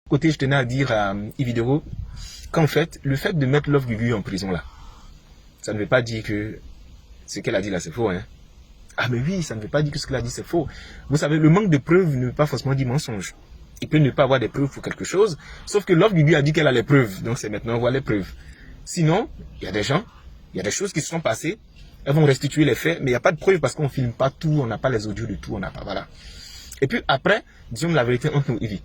Côté, je tenais à dire à Ividero qu'en fait, le fait de mettre Love Gugu en prison là, ça ne veut pas dire que ce qu'elle a dit là c'est faux, hein. Ah mais oui, ça ne veut pas dire que ce qu'elle a dit c'est faux. Vous savez, le manque de preuves ne veut pas forcément dire mensonge. Il peut ne pas avoir des preuves pour quelque chose, sauf que Love Gugu a dit qu'elle a les preuves, donc c'est maintenant on voit les preuves. Sinon, il y a des gens, il y a des choses qui se sont passées, elles vont restituer les faits, mais il n'y a pas de preuves parce qu'on ne filme pas tout, on n'a pas les audios de tout, on n'a pas, voilà. Et puis après, disons la vérité entre nous, Ivy.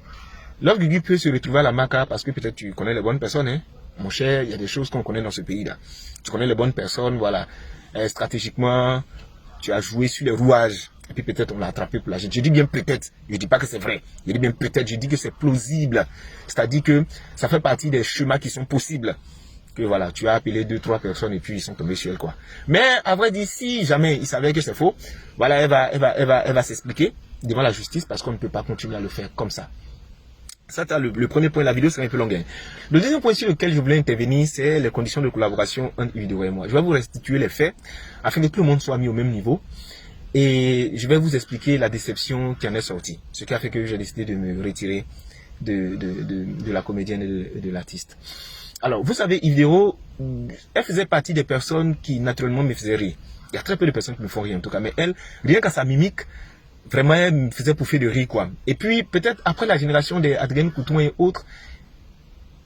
Love Gugu peut se retrouver à la maca parce que peut-être tu connais les bonnes personnes, hein. Mon cher, il y a des choses qu'on connaît dans ce pays-là. Tu connais les bonnes personnes, voilà. Stratégiquement, tu as joué sur les rouages. Et puis peut-être on l'a attrapé pour la jeune. Je dis bien peut-être. Je dis pas que c'est vrai. Je dis bien peut-être. Je dis que c'est plausible. C'est-à-dire que ça fait partie des chemins qui sont possibles. Que voilà, tu as appelé 2-3 personnes et puis ils sont tombés sur elle, quoi. Mais à vrai dire, si jamais il savait que c'est faux, voilà, elle va s'expliquer devant la justice parce qu'on ne peut pas continuer à le faire comme ça. Ça, le premier point de la vidéo serait un peu long. Le deuxième point sur lequel je voulais intervenir, c'est les conditions de collaboration entre Ividero et moi. Je vais vous restituer les faits afin que tout le monde soit mis au même niveau. Et je vais vous expliquer la déception qui en est sortie. Ce qui a fait que j'ai décidé de me retirer de la comédienne et de l'artiste. Alors, vous savez, Ividero, elle faisait partie des personnes qui naturellement me faisaient rire. Il y a très peu de personnes qui me font rire en tout cas. Mais elle, rien qu'à sa mimique, vraiment, elle me faisait pouffer de rire, quoi. Et puis, peut-être après la génération des Adrien Couton et autres,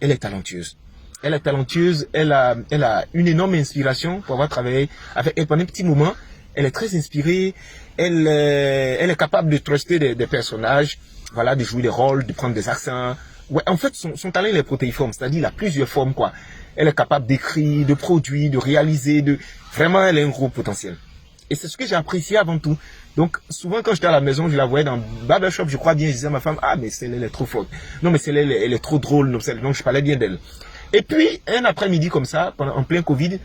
elle est talentueuse. Elle est talentueuse, elle a une énorme inspiration pour avoir travaillé avec elle pendant un petit moment. Elle est très inspirée, elle est capable de truster des personnages, voilà, de jouer des rôles, de prendre des accents. Ouais, en fait, son talent, il est protéiforme, c'est-à-dire il a plusieurs formes, quoi. Elle est capable d'écrire, de produire, de réaliser, vraiment, elle a un gros potentiel. Et c'est ce que j'ai apprécié avant tout. Donc, souvent, quand j'étais à la maison, je la voyais dans Barbershop, je crois bien, je disais à ma femme, ah, mais celle-là, elle est trop forte. Non, mais celle-là, elle est trop drôle. Donc, je parlais bien d'elle. Et puis, un après-midi comme ça, en plein Covid,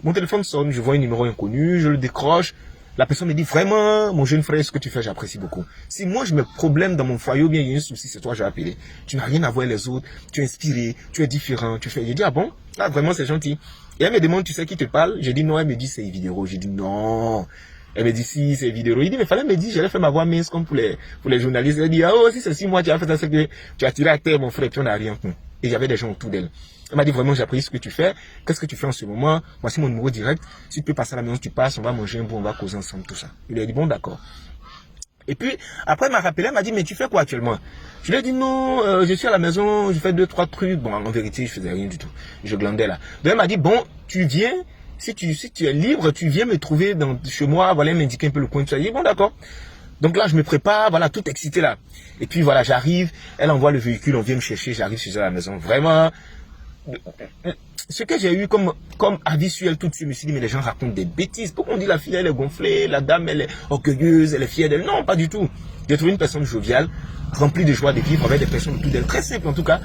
mon téléphone sonne, je vois un numéro inconnu, je le décroche. La personne me dit, vraiment, mon jeune frère, ce que tu fais, j'apprécie beaucoup. Si moi, je me problème dans mon foyer ou bien il y a un souci, c'est toi, je vais appeler. Tu n'as rien à voir les autres, tu es inspiré, tu es différent, tu fais. J'ai dit, ah bon? Ah, vraiment, c'est gentil. Et elle me demande, tu sais qui te parle? J'ai dit non, elle me dit c'est Ividero. J'ai dit non. Elle me dit si, c'est Ividero. Il dit, mais fallait me dire, j'allais faire ma voix mince comme pour les journalistes. Elle dit, ah oh, si c'est 6 mois, tu as fait ça, c'est que tu as tiré à terre, mon frère, puis on n'a rien. Et il y avait des gens autour d'elle. Elle m'a dit, vraiment, j'apprécie ce que tu fais. Qu'est-ce que tu fais en ce moment? Voici mon numéro direct. Si tu peux passer à la maison, tu passes, on va manger un bout, on va causer ensemble, tout ça. Il lui a dit, bon, d'accord. Et puis, après, elle m'a rappelé, elle m'a dit, mais tu fais quoi actuellement? Je lui ai dit, non, je suis à la maison, je fais 2-3 trucs. Bon, en vérité, je faisais rien du tout. Je glandais là. Donc, elle m'a dit, bon, tu viens, si tu es libre, tu viens me trouver chez moi, voilà, m'indiquer un peu le coin. Tu as dit, bon, d'accord. Donc là, je me prépare, voilà, tout excité là. Et puis, voilà, j'arrive, elle envoie le véhicule, on vient me chercher, j'arrive chez elle à la maison. Vraiment, ce que j'ai eu comme avis sur elle tout de suite, je me suis dit, mais les gens racontent des bêtises. Pourquoi on dit la fille, elle est gonflée, la dame, elle est orgueilleuse, elle est fière d'elle? Non, pas du tout. J'ai trouvé une personne joviale, remplie de joie de vivre, avec des personnes autour d'elle, très simple en tout cas.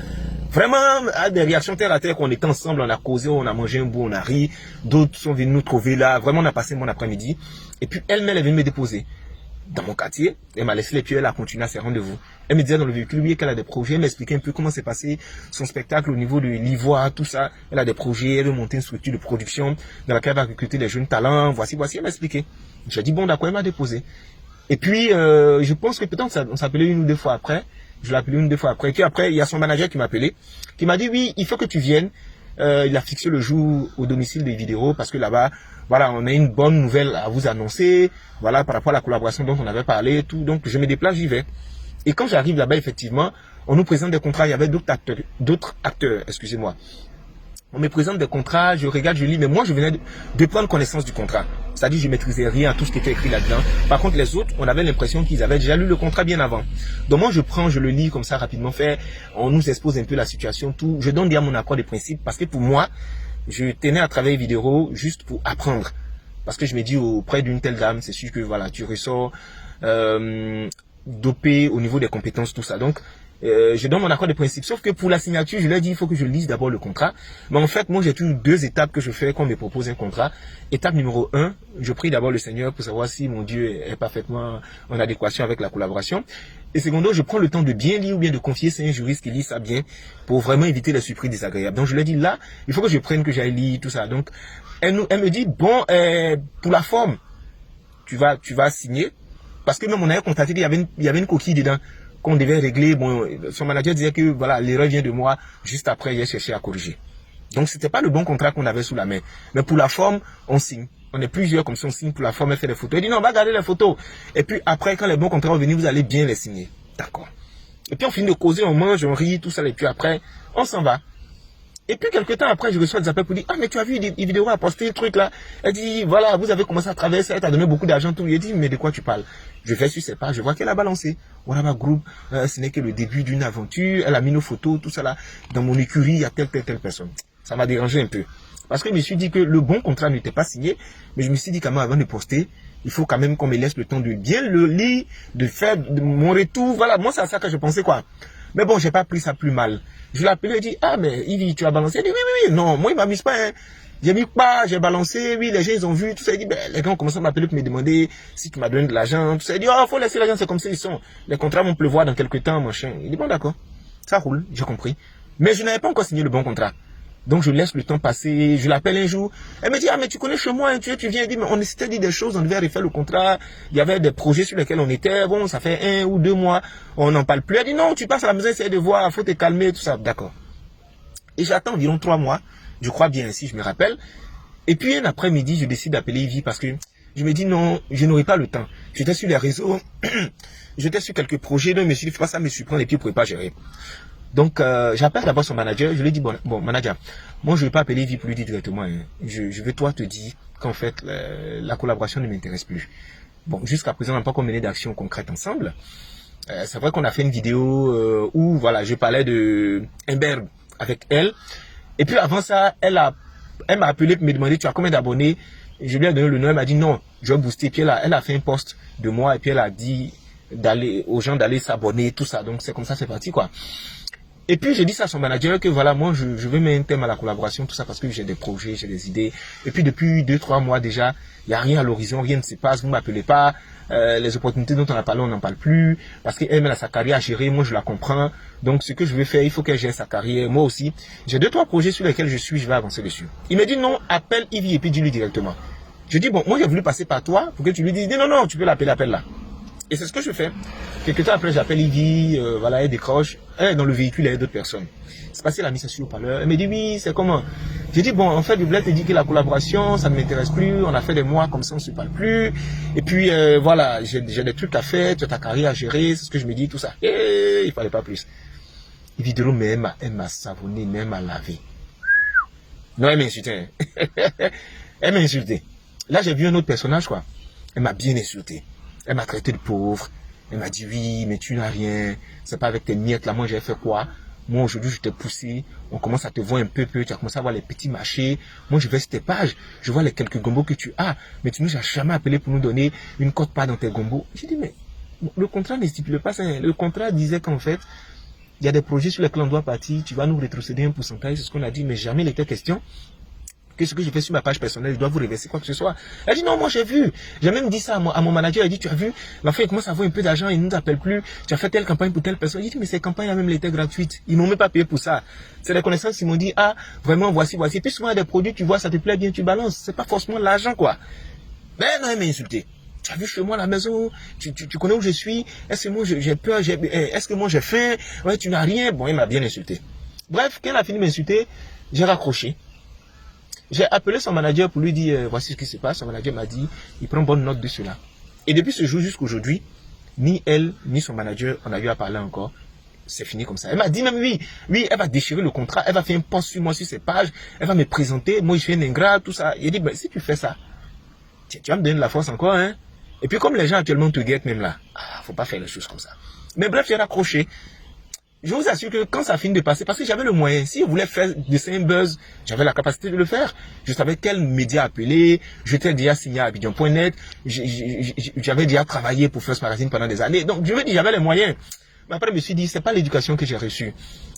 Vraiment, à des réactions terre à terre, qu'on était ensemble, on a causé, on a mangé un bout, on a ri. D'autres sont venus nous trouver là. Vraiment, on a passé mon après-midi. Et puis, elle-même, elle est venue me déposer dans mon quartier. Elle m'a laissé les pieds, elle a continué à ses rendez-vous. Elle me disait dans le véhicule, oui, qu'elle a des projets. Elle m'expliquait un peu comment s'est passé son spectacle au niveau de l'ivoire, tout ça. Elle a des projets, elle veut monter une structure de production dans laquelle elle va recruter des jeunes talents. Voici, elle m'a expliqué. J'ai dit, bon, d'accord, elle m'a déposé. Et puis, je pense que peut-être on s'appelait 1 ou 2 fois après. Je l'ai appelé 1 ou 2 fois après. Et puis après, il y a son manager qui m'a appelé, qui m'a dit, oui, il faut que tu viennes. Il a fixé le jour au domicile de Ividero parce que là-bas, voilà, on a une bonne nouvelle à vous annoncer, voilà, par rapport à la collaboration dont on avait parlé et tout. Donc, je me déplace, j'y vais. Et quand j'arrive là-bas, effectivement, on nous présente des contrats. Il y avait d'autres acteurs, excusez-moi. On me présente des contrats, je regarde, je lis, mais moi, je venais de prendre connaissance du contrat. C'est-à-dire, je maîtrisais rien à tout ce qui était écrit là-dedans. Par contre, les autres, on avait l'impression qu'ils avaient déjà lu le contrat bien avant. Donc, moi, je prends, je le lis comme ça rapidement fait. On nous expose un peu la situation, tout. Je donne bien mon accord de principe parce que pour moi, je tenais à travailler vidéo juste pour apprendre. Parce que je me dis auprès d'une telle dame, c'est sûr que voilà, tu ressors dopé au niveau des compétences, tout ça. Donc, je donne mon accord de principe. Sauf que pour la signature, je leur dis, il faut que je lise d'abord le contrat. Mais en fait, moi, j'ai toujours 2 étapes que je fais quand on me propose un contrat. Étape numéro 1, je prie d'abord le Seigneur pour savoir si mon Dieu est parfaitement en adéquation avec la collaboration. Et secondo, je prends le temps de bien lire ou bien de confier, c'est un juriste qui lit ça bien pour vraiment éviter les surprises désagréables. Donc, je leur dis là, il faut que je prenne, que j'aille lire, tout ça. Donc, elle me dit, bon, pour la forme, tu vas signer. Parce que même on avait constaté qu'il y avait une coquille dedans. qu'on devait régler. Bon, son manager disait que voilà, l'erreur vient de moi. Juste après, il a cherché à corriger. Donc, c'était pas le bon contrat qu'on avait sous la main. Mais pour la forme, on signe. On est plusieurs comme ça, on signe pour la forme, elle fait des photos. Elle dit non, on va garder les photos. Et puis après, quand les bons contrats vont venir, vous allez bien les signer. D'accord. Et puis on finit de causer, on mange, on rit, tout ça. Et puis après, on s'en va. Et puis quelques temps après, je reçois des appels pour dire ah mais tu as vu des vidéos à poster le truc là. Elle dit voilà, vous avez commencé à travailler ça, elle t'a donné beaucoup d'argent tout. Il dit mais de quoi tu parles? Je vais sur ses pages, je vois qu'elle a balancé. Voilà ma groupe, ce n'est que le début d'une aventure. Elle a mis nos photos, tout ça là. Dans mon écurie, il y a telle personne. Ça m'a dérangé un peu. Parce que je me suis dit que le bon contrat n'était pas signé, mais je me suis dit quand même avant de poster, il faut quand même qu'on me laisse le temps de bien le lire, de faire mon retour. Voilà, moi c'est à ça que je pensais quoi. Mais bon, j'ai pas pris ça plus mal. Je l'ai appelé et dit ah mais Yves, tu as balancé? Il dit oui. Non, moi il m'amuse pas. Hein. J'ai mis pas, j'ai balancé, oui, les gens ils ont vu, tout ça. Il dit ben, les gens ont commencé à m'appeler pour me demander si tu m'as donné de l'argent, tout ça. Il dit oh faut laisser l'argent, c'est comme ça ils sont. Les contrats vont pleuvoir dans quelques temps, machin. Il dit bon d'accord, ça roule, j'ai compris. Mais je n'avais pas encore signé le bon contrat. Donc je laisse le temps passer, je l'appelle un jour. Elle me dit ah mais tu connais chez moi, hein, tu viens, elle dit mais on s'était dit des choses, on devait refaire le contrat, il y avait des projets sur lesquels on était, bon ça fait 1 ou 2 mois, on n'en parle plus. Elle dit non, tu passes à la maison, essaye de voir, faut te calmer, tout ça, d'accord. Et j'attends environ 3 mois, je crois bien ainsi, je me rappelle. Et puis un après-midi, je décide d'appeler Ivy parce que je me dis non, je n'aurai pas le temps. J'étais sur les réseaux, j'étais sur quelques projets, donc je me suis dit faut pas ça me surprendre et puis pour ne pas gérer. Donc, j'appelle d'abord son manager, je lui dis, bon manager, moi je ne vais pas appeler Yves pour lui dire directement, hein. Je vais toi te dire qu'en fait, la collaboration ne m'intéresse plus. Bon, jusqu'à présent, on n'a pas encore mené d'actions concrètes ensemble. C'est vrai qu'on a fait une vidéo où, voilà, je parlais de Humberg avec elle. Et puis avant ça, elle m'a appelé pour me demander, tu as combien d'abonnés? Je lui ai donné le nom, elle m'a dit non, je vais booster. Puis elle a fait un post de moi et puis elle a dit aux gens d'aller s'abonner, tout ça. Donc c'est comme ça, c'est parti quoi. Et puis, j'ai dit ça à son manager que voilà, moi, je veux mettre un thème à la collaboration, tout ça, parce que j'ai des projets, j'ai des idées. Et puis, depuis 2-3 mois déjà, il n'y a rien à l'horizon, rien ne se passe, vous ne m'appelez pas. Les opportunités dont on a parlé, on n'en parle plus. Parce qu'elle a sa carrière à gérer, moi, je la comprends. Donc, ce que je veux faire, il faut qu'elle gère sa carrière. Moi aussi, j'ai 2-3 projets sur lesquels je vais avancer dessus. Il m'a dit non, appelle Yves et puis dis-lui directement. Je dis bon, moi, j'ai voulu passer par toi pour que tu lui dises, non, tu peux l'appeler, appelle-la. Et c'est ce que je fais. Quelques temps après, j'appelle Ivy, voilà, elle décroche. Elle est dans le véhicule, il y a d'autres personnes. C'est passé, elle a mis ça sur le parleur. Elle me dit, oui, c'est comment? J'ai dit, bon, en fait, je voulais te dire que la collaboration, ça ne m'intéresse plus. On a fait des mois comme ça, on ne se parle plus. Et puis, voilà, j'ai des trucs à faire, tu as ta carrière à gérer, c'est ce que je me dis, tout ça. Et il ne fallait pas plus. Ivy Dero, mais elle m'a savonné, mais elle m'a lavé. Non, elle m'a insulté. Elle m'a insulté. Là, j'ai vu un autre personnage, quoi. Elle m'a bien insulté. Elle m'a traité de pauvre. Elle m'a dit oui, mais tu n'as rien. C'est pas avec tes miettes là. Moi, j'ai fait quoi? Moi, aujourd'hui, je t'ai poussé. On commence à te voir un peu. Tu as commencé à voir les petits marchés. Moi, je vais sur tes pages. Je vois les quelques gombos que tu as. Mais tu nous as jamais appelé pour nous donner une cote-part dans tes gombos. J'ai dit, mais le contrat ne stipule pas ça. Le contrat disait qu'en fait, il y a des projets sur lesquels on doit partir. Tu vas nous rétrocéder un pourcentage. C'est ce qu'on a dit. Mais jamais il était question que ce que j'ai fait sur ma page personnelle, je dois vous reverser quoi que ce soit. Elle dit non, moi j'ai vu. J'ai même dit ça à mon manager. Elle dit, tu as vu, l'enfant il commence à avoir un peu d'argent, il ne nous appelle plus. Tu as fait telle campagne pour telle personne. Il dit, mais ces campagnes-là même étaient gratuites. Ils m'ont même pas payé pour ça. C'est les connaissances qui m'ont dit, ah, vraiment, voici. Puis souvent, il y a des produits, tu vois, ça te plaît bien, tu balances. C'est pas forcément l'argent, quoi. Mais non, elle m'a insulté. Tu as vu chez moi à la maison, tu connais où je suis. Est-ce que moi j'ai peur, est-ce que moi j'ai faim? Ouais, tu n'as rien. Bon, elle m'a bien insulté. Bref, quand elle a fini de m'insulter, j'ai raccroché. J'ai appelé son manager pour lui dire voici ce qui se passe. Son manager m'a dit il prend bonne note de cela. Et depuis ce jour jusqu'à aujourd'hui, ni elle ni son manager on a eu à parler encore. C'est fini comme ça. Elle m'a dit même oui, elle va déchirer le contrat, elle va faire un post sur moi sur ses pages, elle va me présenter, moi je suis un ingrat, tout ça. Il dit ben, si tu fais ça, tu vas me donner de la force encore, hein. Et puis comme les gens actuellement te guettent même là, faut pas faire les choses comme ça. Mais bref, j'ai raccroché. Je vous assure que quand ça finit de passer, parce que j'avais le moyen, si je voulais faire de un buzz, j'avais la capacité de le faire. Je savais quel média appeler, j'étais déjà signé à Abidjan.net, j'avais déjà travaillé pour First Magazine pendant des années. Donc je veux dire, j'avais les moyens. Mais après, je me suis dit, c'est pas l'éducation que j'ai reçue.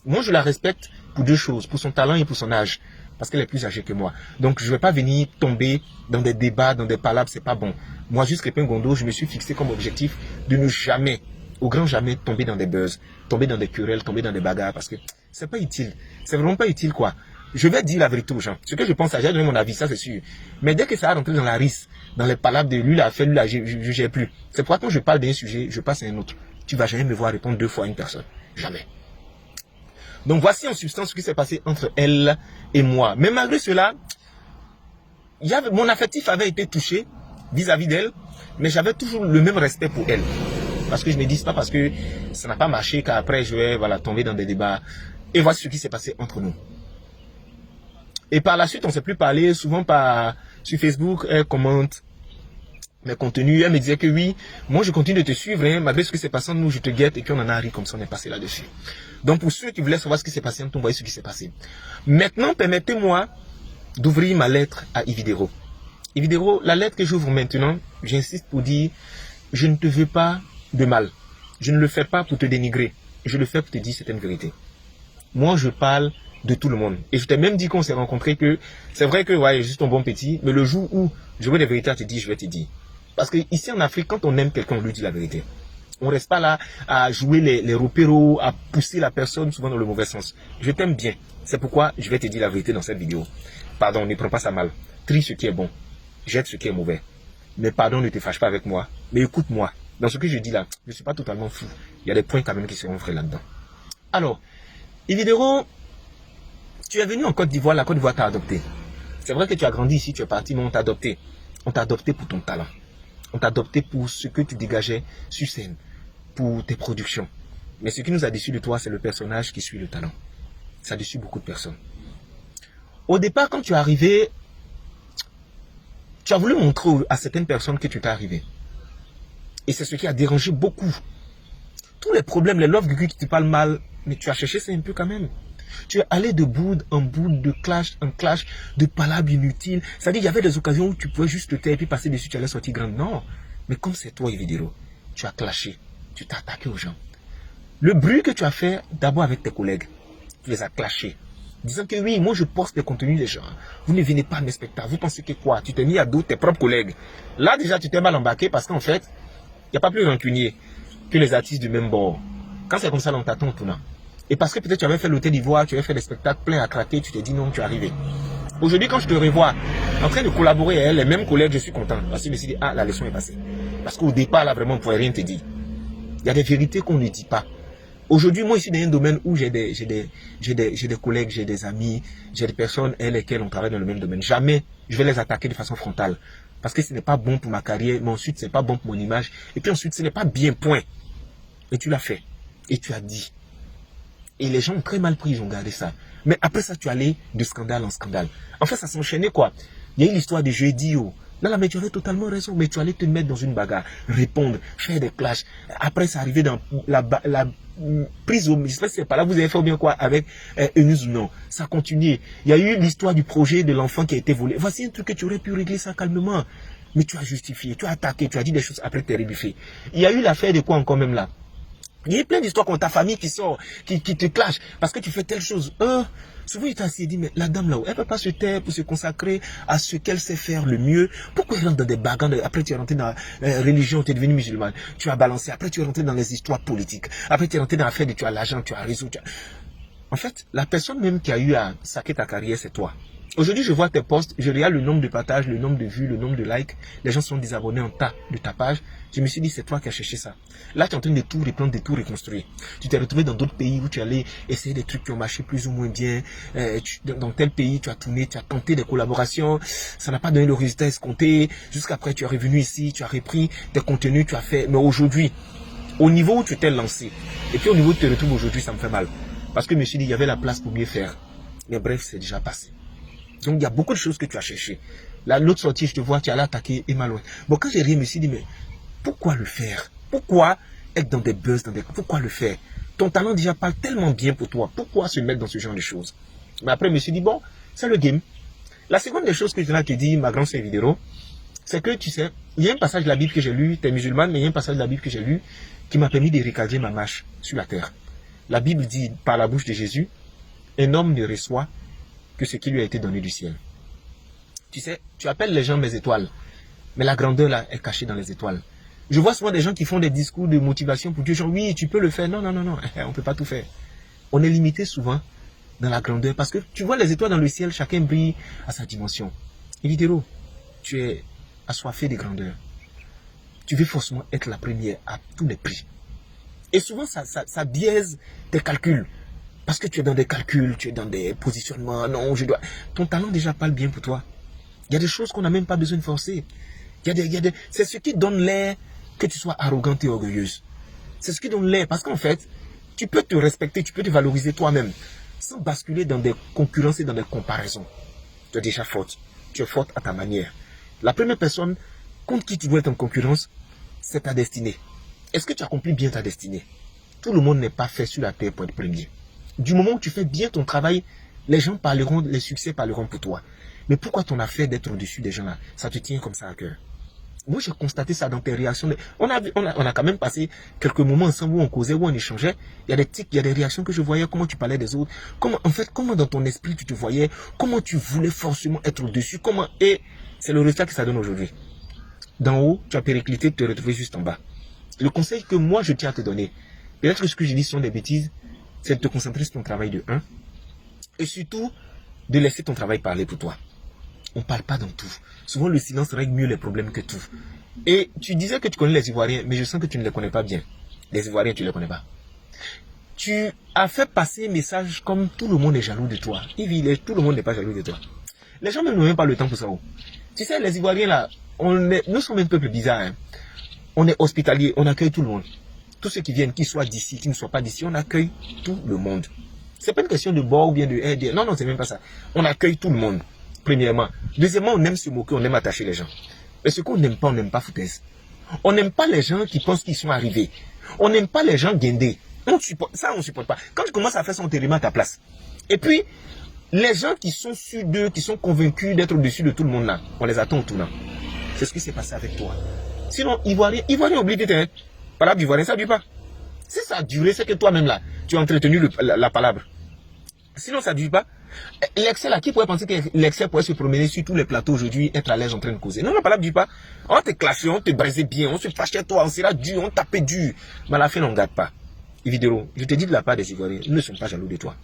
Moi, je la respecte pour deux choses, pour son talent et pour son âge. Parce qu'elle est plus âgée que moi. Donc, je ne vais pas venir tomber dans des débats, dans des palabres, c'est pas bon. Moi, juste Crépin Gondo, je me suis fixé comme objectif de ne jamais, au grand jamais, tomber dans des buzz, tomber dans des querelles, tomber dans des bagarres, parce que c'est pas utile. C'est vraiment pas utile, quoi. Je vais dire la vérité aux gens. Ce que je pense, j'ai donné mon avis, ça c'est sûr. Mais dès que ça a rentré dans la risque, dans les palabres de lui l'a fait, lui l'a, je gère plus. C'est pourquoi quand je parle d'un sujet, je passe à un autre. tu ne vas jamais me voir répondre 2 fois à une personne. Jamais. Donc voici en substance ce qui s'est passé entre elle et moi. Mais malgré cela, mon affectif avait été touché vis-à-vis d'elle, mais j'avais toujours le même respect pour elle. Parce que je me dis, c'est pas parce que ça n'a pas marché qu'après je vais tomber dans des débats. Et voici ce qui s'est passé entre nous. Et par la suite, on ne s'est plus parlé, souvent sur Facebook, elle commente mes contenus, elle me disait que oui, moi je continue de te suivre, hein, malgré ce qui s'est passé entre nous, je te guette, et puis on en a ri comme ça, on est passé là-dessus. Donc pour ceux qui voulaient savoir ce qui s'est passé entre nous, voyez ce qui s'est passé. Maintenant, permettez-moi d'ouvrir ma lettre à Ividero. Ividero, la lettre que j'ouvre maintenant, j'insiste pour dire, je ne te veux pas de mal. Je ne le fais pas pour te dénigrer. Je le fais pour te dire certaines vérités. Moi, je parle de tout le monde. Et je t'ai même dit qu'on s'est rencontrés que c'est vrai que ouais, juste ton bon petit, mais le jour où j'aurai des vérités à te dire, je vais te dire. Parce que ici en Afrique, quand on aime quelqu'un, on lui dit la vérité. On ne reste pas là à jouer les repéros, à pousser la personne souvent dans le mauvais sens. Je t'aime bien. C'est pourquoi je vais te dire la vérité dans cette vidéo. Pardon, ne prends pas ça mal. Trie ce qui est bon. Jette ce qui est mauvais. Mais pardon, ne te fâche pas avec moi. Mais écoute-moi. Dans ce que je dis là, je ne suis pas totalement fou. Il y a des points quand même qui seront vrais là-dedans. Alors, Ividero, tu es venu en Côte d'Ivoire, la Côte d'Ivoire t'a adopté. C'est vrai que tu as grandi ici, tu es parti, mais on t'a adopté. On t'a adopté pour ton talent. On t'a adopté pour ce que tu dégageais sur scène, pour tes productions. Mais ce qui nous a déçu de toi, c'est le personnage qui suit le talent. Ça a déçu beaucoup de personnes. Au départ, quand tu es arrivé, tu as voulu montrer à certaines personnes que tu t'es arrivé. Et c'est ce qui a dérangé beaucoup. Tous les problèmes, les love gugu qui te parlent mal, mais tu as cherché ça un peu quand même. Tu es allé de bout en bout, de clash en clash, de palabres inutiles. C'est-à-dire, il y avait des occasions où tu pouvais juste te taire et puis passer dessus, tu allais sortir grande. Non. Mais comme c'est toi, Ividero, tu as clashé. Tu t'es attaqué aux gens. Le bruit que tu as fait, d'abord avec tes collègues, tu les as clashés. Disant que oui, moi je poste des contenus des gens. Vous ne venez pas à mes spectacles. Vous pensez que quoi? Tu t'es mis à dos tes propres collègues. Là, déjà, tu t'es mal embarqué parce qu'en fait, il n'y a pas plus rancunier que les artistes du même bord. Quand c'est comme ça, on t'attend tout là. Et parce que peut-être tu avais fait l'hôtel d'Ivoire, tu avais fait des spectacles pleins à craquer, tu t'es dit non, tu es arrivé. Aujourd'hui, quand je te revois en train de collaborer avec les mêmes collègues, je suis content. Parce que je me suis dit, ah, la leçon est passée. Parce qu'au départ, là, vraiment, on ne pouvait rien te dire. Il y a des vérités qu'on ne dit pas. Aujourd'hui, moi, ici, dans un domaine où j'ai des collègues, j'ai des amis, j'ai des personnes avec lesquelles on travaille dans le même domaine. Jamais je vais les attaquer de façon frontale. Parce que ce n'est pas bon pour ma carrière, mais ensuite, ce n'est pas bon pour mon image. Et puis ensuite, ce n'est pas bien, point. Et tu l'as fait. Et tu as dit. Et les gens ont très mal pris, ils ont gardé ça. Mais après ça, tu allais de scandale en scandale. En fait, ça s'enchaînait quoi. Il y a eu l'histoire de jeudi. Là, mais tu avais totalement raison. Mais tu allais te mettre dans une bagarre, répondre, faire des clashs. Après, ça arrivait dans la prise au... Je sais pas si c'est pas là, vous avez fait bien quoi avec Eunice ou non. Ça continuait. Il y a eu l'histoire du projet de l'enfant qui a été volé. Voici un truc que tu aurais pu régler ça calmement. Mais tu as justifié, tu as attaqué, tu as dit des choses après t'es rebuffé. Il y a eu l'affaire de quoi encore même là. Il y a plein d'histoires comme ta famille qui sort, qui te clash parce que tu fais telle chose. Souvent, il t'a dit, mais la dame là-haut, elle ne peut pas se taire pour se consacrer à ce qu'elle sait faire le mieux. Pourquoi elle rentre dans des bagarres? Après, tu es rentré dans la religion, tu es devenu musulman. Tu as balancé. Après, tu es rentré dans les histoires politiques. Après, tu es rentré dans l'affaire de tu as l'argent, tu as réseau. En fait, la personne même qui a eu à saquer ta carrière, c'est toi. Aujourd'hui, je vois tes posts, je regarde le nombre de partages, le nombre de vues, le nombre de likes. Les gens sont désabonnés en tas de ta page. Je me suis dit, c'est toi qui as cherché ça. Là, tu es en train de tout reprendre, de tout reconstruire. Tu t'es retrouvé dans d'autres pays où tu allais essayer des trucs qui ont marché plus ou moins bien. Dans tel pays, tu as tourné, tu as tenté des collaborations. Ça n'a pas donné le résultat escompté. Jusqu'après, tu es revenu ici, tu as repris tes contenus, tu as fait. Mais aujourd'hui, au niveau où tu t'es lancé, et puis au niveau où tu te retrouves aujourd'hui, ça me fait mal. Parce que je me suis dit, il y avait la place pour mieux faire. Mais bref, c'est déjà passé. Donc, il y a beaucoup de choses que tu as cherché. Là, l'autre sortie, je te vois, tu allais attaquer Emma Loin. Bon, quand j'ai ri, je me suis dit, mais pourquoi le faire? Pourquoi être dans des buzz, pourquoi le faire? Ton talent déjà parle tellement bien pour toi. Pourquoi se mettre dans ce genre de choses? Mais après, je me suis dit, bon, c'est le game. La seconde des choses que je te dis, ma grande sœur Ividero, c'est que, tu sais, il y a un passage de la Bible que j'ai lu, tu es musulmane, mais il y a un passage de la Bible que j'ai lu qui m'a permis de recadrer ma marche sur la terre. La Bible dit, par la bouche de Jésus, un homme ne reçoit que ce qui lui a été donné du ciel. Tu sais, tu appelles les gens mes étoiles, mais la grandeur là est cachée dans les étoiles. Je vois souvent des gens qui font des discours de motivation pour dire genre oui, tu peux le faire. Non, non, non, non, on ne peut pas tout faire. On est limité souvent dans la grandeur parce que tu vois les étoiles dans le ciel, chacun brille à sa dimension. Ividero, tu es assoiffé de grandeur. Tu veux forcément être la première à tous les prix. Et souvent, ça biaise tes calculs. Parce que tu es dans des calculs, tu es dans des positionnements. Non, je dois. Ton talent déjà parle bien pour toi. Il y a des choses qu'on n'a même pas besoin de forcer. C'est ce qui donne l'air que tu sois arrogante et orgueilleuse. C'est ce qui donne l'air. Parce qu'en fait, tu peux te respecter, tu peux te valoriser toi-même. Sans basculer dans des concurrences et dans des comparaisons. Tu es déjà forte. Tu es forte à ta manière. La première personne contre qui tu dois être en concurrence, c'est ta destinée. Est-ce que tu accomplis bien ta destinée? Tout le monde n'est pas fait sur la terre pour être premier. Du moment où tu fais bien ton travail, les gens parleront, les succès parleront pour toi. Mais pourquoi ton affaire d'être au-dessus des gens là, ça te tient comme ça à cœur? Moi, j'ai constaté ça dans tes réactions. On a quand même passé quelques moments ensemble où on causait, où on échangeait. Il y a des tics, il y a des réactions que je voyais, comment tu parlais des autres. Comment dans ton esprit tu te voyais, comment tu voulais forcément être au-dessus, et c'est le résultat que ça donne aujourd'hui. D'en haut, tu as périclité de te retrouver juste en bas. Le conseil que moi, je tiens à te donner, peut-être que ce que je dis sont des bêtises, c'est de te concentrer sur ton travail de 1 et surtout de laisser ton travail parler pour toi. On ne parle pas dans tout. Souvent, le silence règle mieux les problèmes que tout. Et tu disais que tu connais les Ivoiriens, mais je sens que tu ne les connais pas bien. Les Ivoiriens, tu ne les connais pas. Tu as fait passer un message comme tout le monde est jaloux de toi. Tout le monde n'est pas jaloux de toi. Les gens n'ont même pas le temps pour ça. Tu sais, les Ivoiriens là, nous sommes un peuple bizarre. Hein. On est hospitalier, on accueille tout le monde. Tous ceux qui viennent, qu'ils soient d'ici, qu'ils ne soient pas d'ici, on accueille tout le monde. C'est pas une question de bord ou bien de aide. Non, c'est même pas ça. On accueille tout le monde, premièrement. Deuxièmement, on aime se moquer, on aime attacher les gens. Mais ce qu'on n'aime pas foutaise. On n'aime pas les gens qui pensent qu'ils sont arrivés. On n'aime pas les gens guindés. On ne supporte pas. Quand tu commences à faire son terrible à ta place. Et puis, les gens qui sont sûrs d'eux, qui sont convaincus d'être au-dessus de tout le monde là, on les attend au tournant. C'est ce qui s'est passé avec toi. Sinon, Ivoirien oublie vite, hein. Palabre d'Ivoirien, ça ne dure pas. Si ça a duré, c'est que toi-même là, tu as entretenu la palabre. Sinon, ça ne dure pas. L'excès là, qui pourrait penser que l'excès pourrait se promener sur tous les plateaux aujourd'hui, être à l'aise en train de causer? Non, la palabre ne dure pas. On te clashait, on te brisait bien, on se fâchait toi, on sera dur, on tapait dur. Mais à la fin, on ne garde pas. Évidemment, je te dis de la part des Ivoiriens, ils ne sont pas jaloux de toi.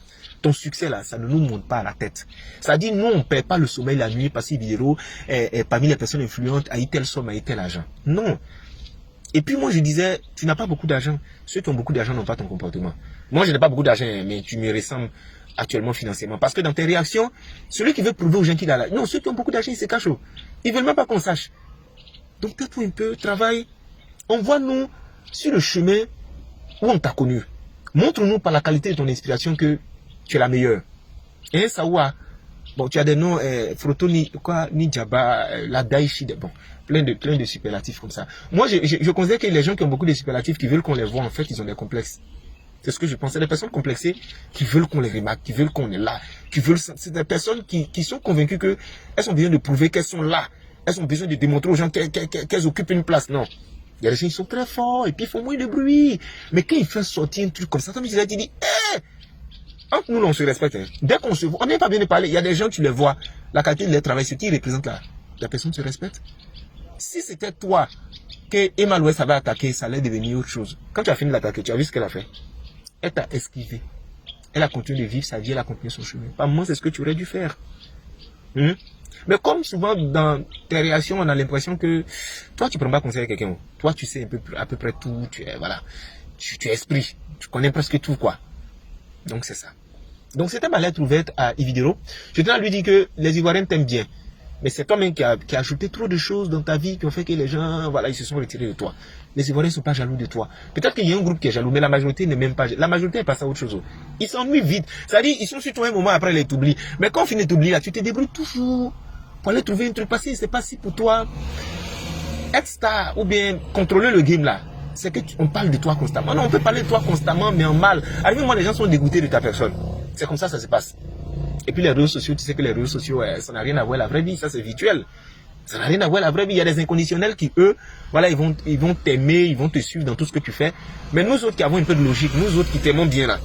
Ton succès là, ça ne nous monte pas à la tête. Ça dit, nous, on ne perd pas le sommeil la nuit parce que Vidéo, parmi les personnes influentes, a eu telle somme, a eu tel argent. Non. Et puis moi, je disais, tu n'as pas beaucoup d'argent. Ceux qui ont beaucoup d'argent n'ont pas ton comportement. Moi, je n'ai pas beaucoup d'argent, mais tu me ressembles actuellement financièrement. Parce que dans tes réactions, celui qui veut prouver aux gens qu'il a là, non, ceux qui ont beaucoup d'argent, ils se cachent. Ils ne veulent même pas qu'on sache. Donc, tais-toi un peu, travaille. Envoie-nous sur le chemin où on t'a connu. Montre-nous par la qualité de ton inspiration que tu es la meilleure. Et Saoua, bon, tu as des noms, Froto ni Djaba, la Daichi, bon, plein de superlatifs comme ça. Moi, je considère que les gens qui ont beaucoup de superlatifs, qui veulent qu'on les voit, en fait, ils ont des complexes. C'est ce que je pense. C'est des personnes complexées qui veulent qu'on les remarque, qui veulent qu'on est là, c'est des personnes qui sont convaincues qu'elles ont besoin de prouver qu'elles sont là. Elles ont besoin de démontrer aux gens qu'elles occupent une place. Non. Il y a des gens qui sont très forts et puis ils font moins de bruit. Mais quand ils font sortir un truc comme ça, tu dis, entre nous, on se respecte. Hein. Dès qu'on se voit, on n'est pas bien de parler. Il y a des gens, tu les vois, la qualité de leur travail, ce qui représente la personne se respecte. Si c'était toi que Emma Louès avait attaqué, ça allait devenir autre chose. Quand tu as fini de l'attaquer, tu as vu ce qu'elle a fait. Elle t'a esquivé. Elle a continué de vivre sa vie, elle a continué son chemin. Pas moi, c'est ce que tu aurais dû faire. Mais comme souvent dans tes réactions, on a l'impression que toi, tu ne prends pas conseil à quelqu'un. Toi, tu sais à peu près tout. Tu es esprit. Tu connais presque tout, quoi. Donc, c'est ça. Donc, c'était ma lettre ouverte à Ividero. Je tiens à lui dire que les Ivoiriens t'aiment bien. Mais c'est toi-même qui a ajouté trop de choses dans ta vie qui ont fait que les gens, voilà, ils se sont retirés de toi. Les Ivoiriens ne sont pas jaloux de toi. Peut-être qu'il y a un groupe qui est jaloux, mais la majorité n'est même pas jaloux. La majorité est passée à autre chose. Ils s'ennuient vite. C'est-à-dire, ils sont sur toi un moment après, ils t'oublient. Mais quand on finit de t'oublier, là, tu te débrouilles toujours pour aller trouver un truc passé. C'est pas si pour toi être star ou bien contrôler le game là. C'est qu'on parle de toi constamment. Non, on peut parler de toi constamment, mais en mal. Arrive-moi, les gens sont dégoûtés de ta personne. C'est comme ça se passe. Et puis les réseaux sociaux, tu sais que les réseaux sociaux, ça n'a rien à voir avec la vraie vie, ça c'est virtuel. Ça n'a rien à voir avec la vraie vie. Il y a des inconditionnels qui, eux, voilà, ils vont t'aimer, ils vont te suivre dans tout ce que tu fais. Mais nous autres qui avons un peu de logique, nous autres qui t'aimons bien là,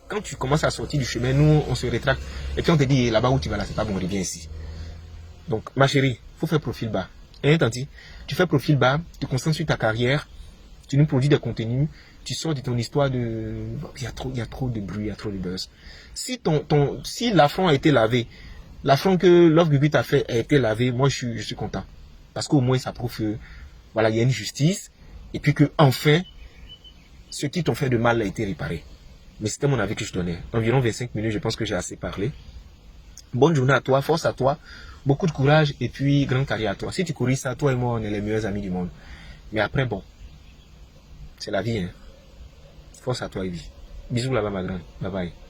quand tu commences à sortir du chemin, nous, on se rétracte. Et puis on te dit, là-bas où tu vas là, c'est pas bon, reviens ici. Donc, ma chérie, faut faire profil bas. Hein, Tanti? Tu fais profil bas, tu te concentres sur ta carrière, tu nous produis des contenus, tu sors de ton histoire de... Il y a trop de bruit, il y a trop de buzz. Si l'affront a été lavé, l'affront que Love Gugu t'a fait a été lavé, moi je suis content. Parce qu'au moins ça prouve que, voilà, il y a une justice, et puis que enfin, ce qui t'ont fait de mal a été réparé. Mais c'était mon avis que je donnais. Environ 25 minutes, je pense que j'ai assez parlé. Bonne journée à toi, force à toi, beaucoup de courage et puis grande carrière à toi. Si tu couris ça, toi et moi, on est les meilleurs amis du monde. Mais après, bon, c'est la vie, hein. Force à toi, Evie. Bisous là-bas, ma grande. Bye bye.